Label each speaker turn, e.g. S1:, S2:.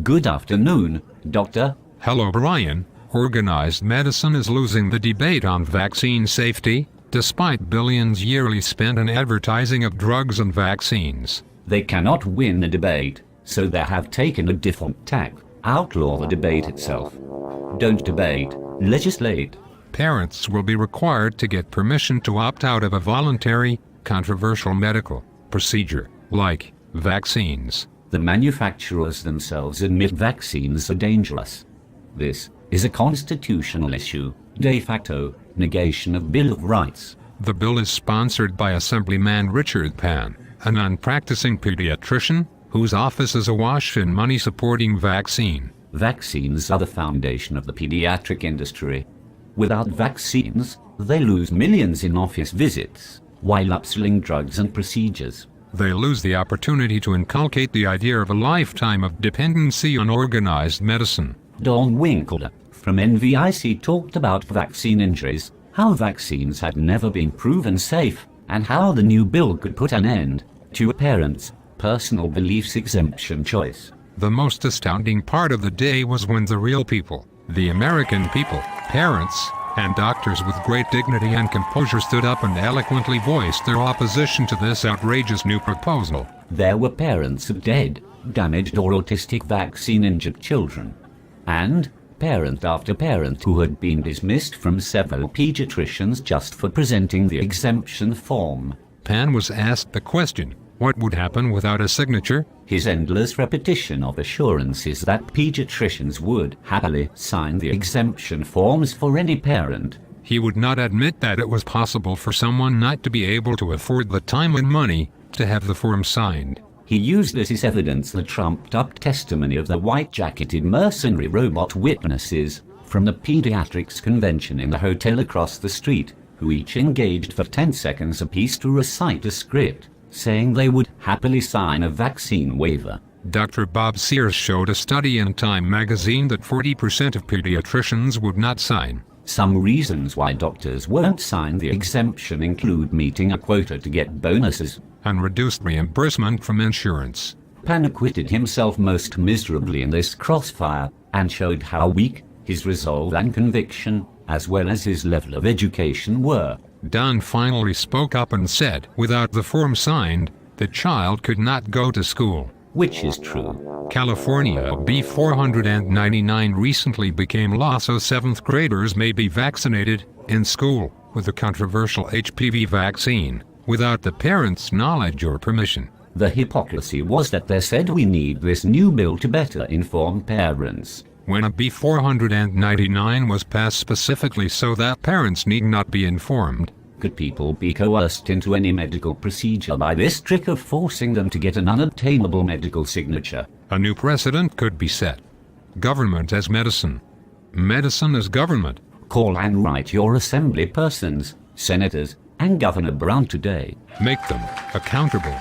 S1: Good afternoon, Doctor.
S2: Hello, Brian. Organized medicine is losing the debate on vaccine safety, despite billions yearly spent in advertising of drugs and vaccines.
S1: They cannot win a debate, so they have taken a different tack. Outlaw the debate itself. Don't debate, legislate.
S2: Parents will be required to get permission to opt out of a voluntary, controversial medical procedure, like vaccines.
S1: The manufacturers themselves admit vaccines are dangerous. This is a constitutional issue, de facto negation of Bill of Rights.
S2: The bill is sponsored by Assemblyman Richard Pan, a non-practicing pediatrician whose office is awash in money supporting vaccine.
S1: Vaccines are the foundation of the pediatric industry. Without vaccines, they lose millions in office visits, while upselling drugs and procedures.
S2: They lose the opportunity to inculcate the idea of a lifetime of dependency on organized medicine.
S1: Don Winkler from NVIC talked about vaccine injuries, how vaccines had never been proven safe, and how the new bill could put an end to a parent's personal beliefs exemption choice.
S2: The most astounding part of the day was when the real people, the American people, parents, and doctors with great dignity and composure stood up and eloquently voiced their opposition to this outrageous new proposal.
S1: There were parents of dead, damaged or autistic vaccine-injured children, and parent after parent who had been dismissed from several pediatricians just for presenting the exemption form.
S2: Pan was asked the question, what would happen without a signature?
S1: His endless repetition of assurances that pediatricians would happily sign the exemption forms for any parent.
S2: He would not admit that it was possible for someone not to be able to afford the time and money to have the form signed.
S1: He used this as evidence the trumped-up testimony of the white-jacketed mercenary robot witnesses from the Pediatrics Convention in the hotel across the street, who each engaged for 10 seconds apiece to recite a script, saying they would happily sign a vaccine waiver.
S2: Dr. Bob Sears showed a study in Time magazine that 40% of pediatricians would not sign.
S1: Some reasons why doctors won't sign the exemption include meeting a quota to get bonuses
S2: and reduced reimbursement from insurance.
S1: Pan acquitted himself most miserably in this crossfire and showed how weak his resolve and conviction, as well as his level of education, were.
S2: Don finally spoke up and said, without the form signed, the child could not go to school.
S1: Which is true.
S2: California B499 recently became law, so 7th graders may be vaccinated in school with the controversial HPV vaccine without the parents' knowledge or permission.
S1: The hypocrisy was that they said we need this new bill to better inform parents.
S2: When a B499 was passed specifically so that parents need not be informed,
S1: could people be coerced into any medical procedure by this trick of forcing them to get an unobtainable medical signature?
S2: A new precedent could be set. Government as medicine. Medicine as government.
S1: Call and write your assembly persons, senators, and Governor Brown today.
S2: Make them accountable.